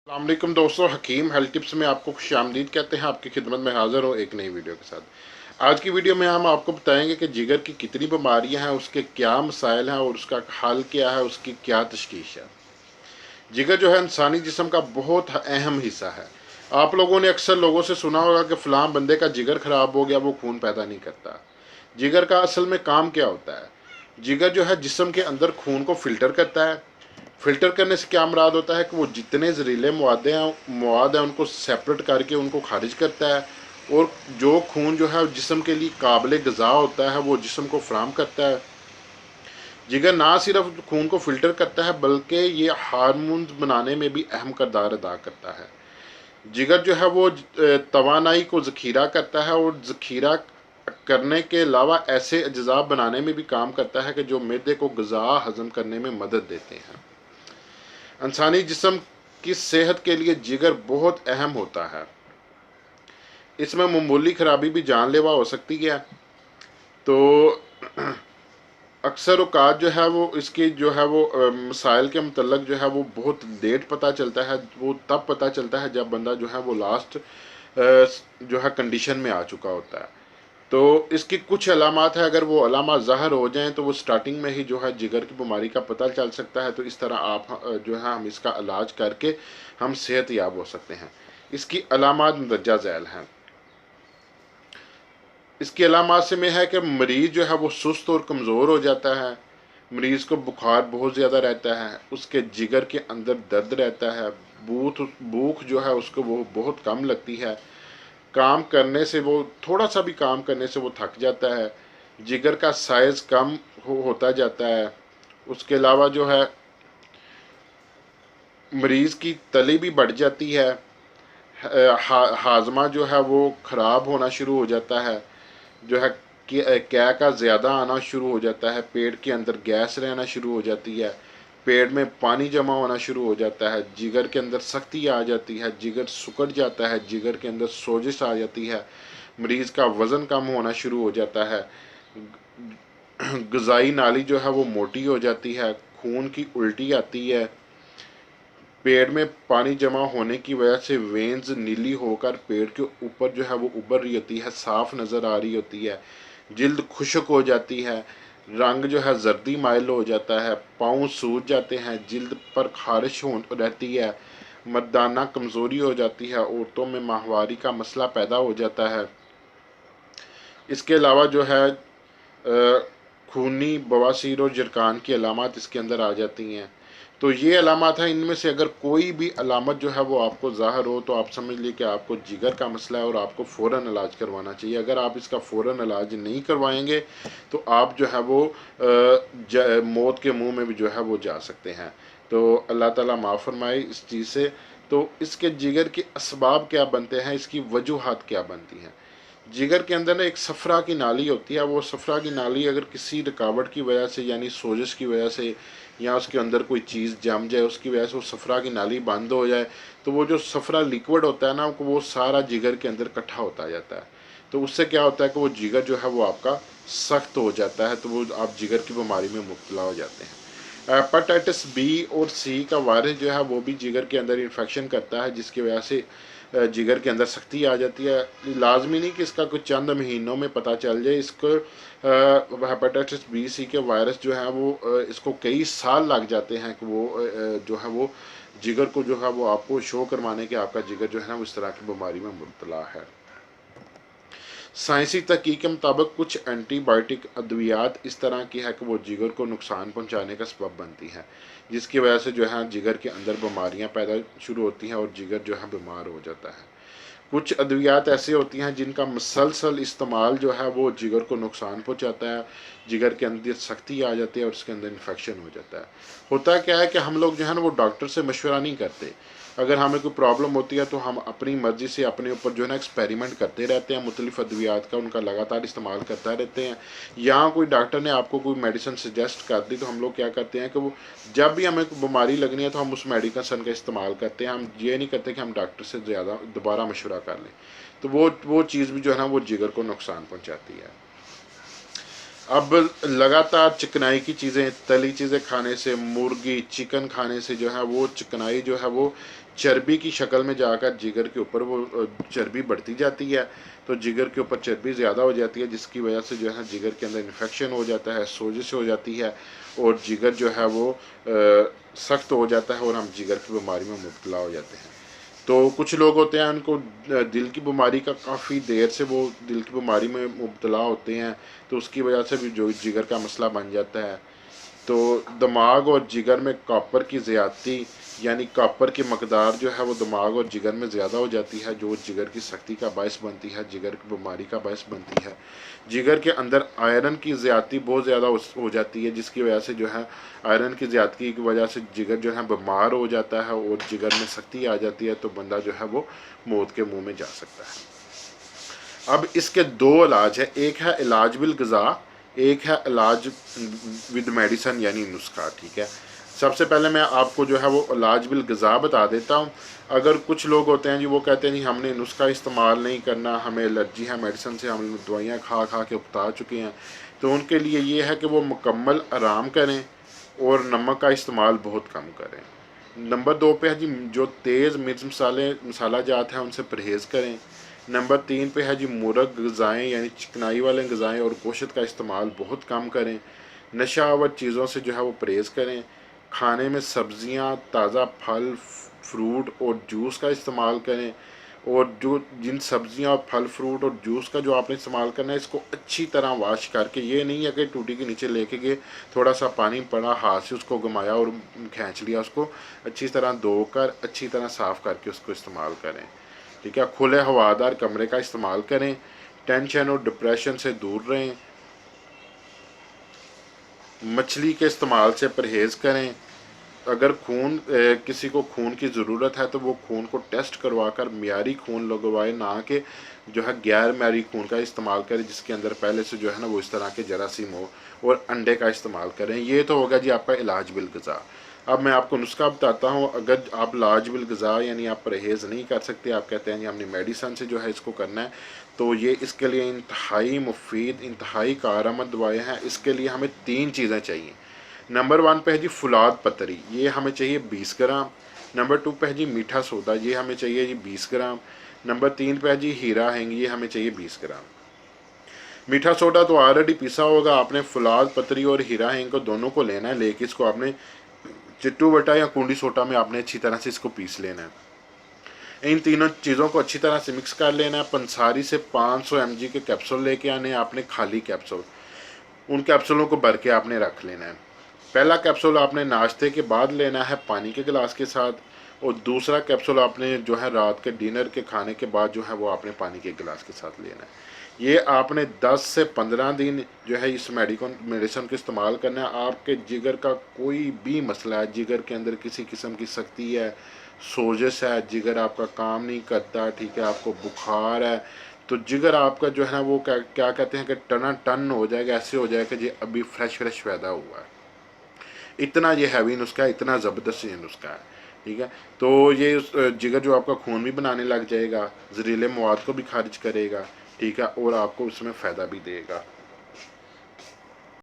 अस्सलामुअलैकुम दोस्तों, हकीम health tips में आपको खुशामदीद कहते हैं। आपकी खिदमत में हाज़िर हूँ एक नई वीडियो के साथ। आज की वीडियो में हम आपको बताएंगे कि जिगर की कितनी बीमारियां हैं, उसके क्या मसाइल हैं और उसका हल क्या है, उसकी क्या तशखीस है। जिगर जो है इंसानी जिस्म का बहुत अहम हिस्सा है। आप लोगों ने अक्सर लोगों से सुना होगा कि फ़लाँ बंदे का जिगर ख़राब हो गया, वो खून पैदा नहीं करता। जिगर का असल में काम क्या होता है? जिगर जो है जिस्म के अंदर खून को फ़िल्टर करता है। फ़िल्टर करने से क्या मुराद होता है कि वो जितने जहरीले मवाद हैं उनको सेपरेट करके उनको खारिज करता है, और जो खून जो है जिस्म के लिए काबिल ग़िज़ा होता है वो जिस्म को फराहम करता है। जिगर ना सिर्फ खून को फ़िल्टर करता है बल्कि ये हार्मोन्स बनाने में भी अहम किरदार अदा करता है। जिगर जो है वो तवानाई को ज़ख़ीरा करता है, और ज़ख़ीरा करने के अलावा ऐसे अज्जा बनाने में भी काम करता है कि जो मैदे को ग़िज़ा हज़म करने में मदद देते हैं। इंसानी जिस्म की सेहत के लिए जिगर बहुत अहम होता है। इसमें मामूली खराबी भी जानलेवा हो सकती है। तो अक्सर औकात जो है वो इसकी जो है वो मसाइल के मतलब जो है वो बहुत लेट पता चलता है। वो तब पता चलता है जब बंदा जो है वो लास्ट जो है कंडीशन में आ चुका होता है। तो इसकी कुछ अलामात है, अगर वो अलामात ज़ाहिर हो जाएं तो वो स्टार्टिंग में ही जो है जिगर की बीमारी का पता चल सकता है। तो इस तरह आप जो है हम इसका इलाज करके हम सेहत याब हो सकते हैं। इसकी अलामात मंदरजा झैल हैं। इसकी अलामात से में है कि मरीज़ जो है वो सुस्त और कमज़ोर हो जाता है। मरीज़ को बुखार बहुत ज़्यादा रहता है, उसके जिगर के अंदर दर्द रहता है, भूख जो है उसको वो बहुत कम लगती है। काम करने से वो थोड़ा सा भी काम करने से वो थक जाता है। जिगर का साइज़ कम होता जाता है। उसके अलावा जो है मरीज़ की तली भी बढ़ जाती है। हाजमा जो है वो ख़राब होना शुरू हो जाता है। जो है क्या का ज़्यादा आना शुरू हो जाता है। पेट के अंदर गैस रहना शुरू हो जाती है। पेट में पानी जमा होना शुरू हो जाता है। जिगर के अंदर सख्ती आ जाती है, जिगर सिकुड़ जाता है, जिगर के अंदर सोजिश आ जाती है। मरीज़ का वज़न कम होना शुरू हो जाता है। ग़िज़ाई नाली जो है वो मोटी हो जाती है। खून की उल्टी आती है। पेट में पानी जमा होने की वजह से वेन्स नीली होकर पेट के ऊपर जो है वो उभर रही होती है, साफ नज़र आ रही होती है। जिल्द खुश्क हो जाती है। रंग जो है जर्दी माइल हो जाता है। पाँव सूज जाते हैं। जिल्द पर खारिश हो रहती है। मर्दाना कमज़ोरी हो जाती है। औरतों में माहवारी का मसला पैदा हो जाता है। इसके अलावा जो है खूनी बवासीर और जरकान की अलामत इसके अंदर आ जाती हैं। तो ये अलामत हैं। इनमें से अगर कोई भी अलामत जो है वो आपको ज़ाहिर हो तो आप समझ लीजिए कि आपको जिगर का मसला है और आपको फ़ौरन इलाज करवाना चाहिए। अगर आप इसका फ़ौरन इलाज नहीं करवाएंगे तो आप जो है वो मौत के मुंह में भी जो है वो जा सकते हैं। तो अल्लाह ताला माफ़ फरमाए इस चीज़ से। तो इसके जिगर के असबाब क्या बनते हैं, इसकी वजूहात क्या बनती हैं। जिगर के अंदर ना एक सफ़रा की नाली होती है। वो सफ़रा की नाली अगर किसी रुकावट की वजह से यानी सोजिश की वजह से या उसके अंदर कोई चीज़ जम जाए उसकी वजह से वो सफ़रा की नाली बंद हो जाए तो वो जो सफ़रा लिक्विड होता है ना वो सारा जिगर के अंदर इकट्ठा होता जाता है। तो उससे क्या होता है कि वो जिगर जो है वो आपका सख्त हो जाता है। तो वो आप जिगर की बीमारी में मुब्तला हो जाते हैं। हेपेटाइटिस बी और सी का वायरस जो है वो भी जिगर के अंदर इन्फेक्शन करता है, जिसकी वजह से जिगर के अंदर सख्ती आ जाती है। लाजमी नहीं कि इसका कुछ चंद महीनों में पता चल जाए। इसको हेपेटाइटिस बी सी के वायरस जो है वो इसको कई साल लग जाते हैं कि वो जो है वो जिगर को जो है वो आपको शो करवाने के आपका जिगर जो है ना वो इस तरह की बीमारी में मुब्तला है। साइंसी तहकीक के मुताबिक कुछ एंटीबायोटिक अद्वियात इस तरह की है कि वो जिगर को नुकसान पहुंचाने का सबब बनती हैं, जिसकी वजह से जो है जिगर के अंदर बीमारियां पैदा शुरू होती हैं और जिगर जो है बीमार हो जाता है। कुछ अद्वियात ऐसी होती हैं जिनका मुसलसल इस्तेमाल जो है वो जिगर को नुकसान पहुंचाता है। जिगर के अंदर सख्ती आ जाती है और उसके अंदर इन्फेक्शन हो जाता है। होता क्या है कि हम लोग जो है ना वो डॉक्टर से मशवरा नहीं करते। अगर हमें कोई प्रॉब्लम होती है तो हम अपनी मर्ज़ी से अपने ऊपर जो है ना एक्सपेरिमेंट करते रहते हैं, मुख्तलिफ़ अद्वियात का उनका लगातार इस्तेमाल करते रहते हैं। या कोई डॉक्टर ने आपको कोई मेडिसिन सजेस्ट कर दी तो हम लोग क्या करते हैं कि वो जब भी हमें कोई बीमारी लगनी है तो हम उस मेडिसिन का इस्तेमाल करते हैं। हम ये नहीं करते कि हम डॉक्टर से ज़्यादा दोबारा मशवरा कर लें। तो वो चीज़ भी जो है ना वो जिगर को नुकसान पहुँचाती है। अब लगातार चिकनाई की चीज़ें, तली चीज़ें खाने से, मुर्गी चिकन खाने से जो है वो चिकनाई जो है वो चर्बी की शक्ल में जाकर जिगर के ऊपर वो चर्बी बढ़ती जाती है। तो जिगर के ऊपर चर्बी ज़्यादा हो जाती है, जिसकी वजह से जो है जिगर के अंदर इन्फेक्शन हो जाता है, सोजिश हो जाती है, और जिगर जो है वो सख्त हो जाता है और हम जिगर की बीमारी में मुब्तला हो जाते हैं। तो कुछ लोग होते हैं उनको दिल की बीमारी का काफ़ी देर से वो दिल की बीमारी में मुब्तला होते हैं, तो उसकी वजह से भी जो जिगर का मसला बन जाता है। तो दिमाग और जिगर में कॉपर की ज़्यादती, यानी कॉपर की मकदार जो है वो दिमाग और जिगर में ज़्यादा हो जाती है, जो जिगर की सख्ती का बायस बनती है, जिगर की बीमारी का बायस बनती है। जिगर के अंदर आयरन की ज़्यादती बहुत ज़्यादा हो जाती है, जिसकी वजह से जो है आयरन की ज़्यादती की वजह से जिगर जो है बीमार हो जाता है और जिगर में सख्ती आ जाती है, तो बंदा जो है वो मौत के मुँह में जा सकता है। अब इसके दो इलाज है, एक है इलाज बिल गज़ा, एक है इलाज विद मेडिसन यानी नुस्खा। ठीक है, सबसे पहले मैं आपको जो है वो इलाज बिल गज़ा बता देता हूँ। अगर कुछ लोग होते हैं जी वो कहते हैं नहीं हमने नुस्खा इस्तेमाल नहीं करना, हमें एलर्जी है मेडिसन से, हम दवाइयाँ खा खा के उबता चुके हैं, तो उनके लिए ये है कि वो मुकम्मल आराम करें और नमक का इस्तेमाल बहुत कम करें। नंबर दो पे है जी जो तेज़ मिर्च मसाला जात हैं उनसे परहेज़ करें। नंबर तीन पे है जी मुरग गज़ाएँ यानी चिकनाई वाले गज़ाएँ और गोश्त का इस्तेमाल बहुत कम करें। नशावर चीज़ों से जो है वो परहेज़ करें। खाने में सब्ज़ियाँ, ताज़ा फल, फ्रूट और जूस का इस्तेमाल करें। और जो जिन सब्ज़ियाँ और फल फ्रूट और जूस का जो आपने इस्तेमाल करना है, इसको अच्छी तरह वॉश करके, ये नहीं है कि टूटी के नीचे लेके गए, थोड़ा सा पानी पड़ा, हाथ से उसको घुमाया और खींच लिया, उसको अच्छी तरह धोकर अच्छी तरह साफ़ करके उसको इस्तेमाल करें। ठीक है, खुले हवादार कमरे का इस्तेमाल करें। टेंशन और डिप्रेशन से दूर रहें। मछली के इस्तेमाल से परहेज़ करें। अगर किसी को खून की ज़रूरत है तो वो खून को टेस्ट करवा कर मियारी खून लगवाए, ना कि जो है गैर मियारी खून का इस्तेमाल करें जिसके अंदर पहले से जो है ना वो इस तरह के जरासीम हो। और अंडे का इस्तेमाल करें। ये तो होगा जी आपका इलाज बिल गज़ा। अब मैं आपको नुस्खा बताता हूँ। अगर आप इलाज बिल गज़ा यानी आप परहेज़ नहीं कर सकते, आप कहते हैं जी हमने मेडिसन से जो है इसको करना है, तो ये इसके लिए इंतहाई मुफीद, इंतहाई कारआमद दवाएँ हैं। इसके लिए हमें तीन चीज़ें चाहिए। नंबर वन पे है जी फुलाद पतरी, ये हमें चाहिए 20 ग्राम। नंबर टू पे है जी मीठा सोदा, ये हमें चाहिए जी 20 ग्राम। नंबर तीन पे है जी हीरा हैंग, ये हमें चाहिए 20 ग्राम। मीठा सोडा तो ऑलरेडी पिसा होगा आपने। फुलाद पतरी और हीरा हैंग को दोनों को लेना है, लेके इसको आपने चिट्टू बटा या कुंडी सोटा में आपने अच्छी तरह से इसको पीस लेना है। इन तीनों चीज़ों को अच्छी तरह से मिक्स कर लेना है। पंसारी से 500 mg के कैप्सूल लेके आने हैं आपने, खाली कैप्सूल। उन कैप्सूलों को भर के आपने रख लेना है। पहला कैप्सूल आपने नाश्ते के बाद लेना है पानी के गिलास के साथ, और दूसरा कैप्सूल आपने जो है रात के डिनर के खाने के बाद जो है वो आपने पानी के गिलास के साथ लेना है। ये आपने 10 से 15 दिन जो है इस मेडिसिन का इस्तेमाल करना है। आपके जिगर का कोई भी मसला है, जिगर के अंदर किसी किस्म की सख्ती है, सोजिश है, जिगर आपका काम नहीं करता, ठीक है, आपको बुखार है, तो जिगर आपका जो है ना वो क्या क्या कहते हैं कि टना टन हो जाएगा, ऐसे हो जाएगा जी अभी फ्रेश फ्रेश पैदा हुआ है। इतना ये हैवी नुस्खा है, इतना ज़बरदस्त ये नुस्खा है। ठीक है, तो ये जिगर जो आपका खून भी बनाने लग जाएगा, जहरीले मवाद को भी खारिज करेगा, ठीक है, और आपको उसमें फ़ायदा भी देगा।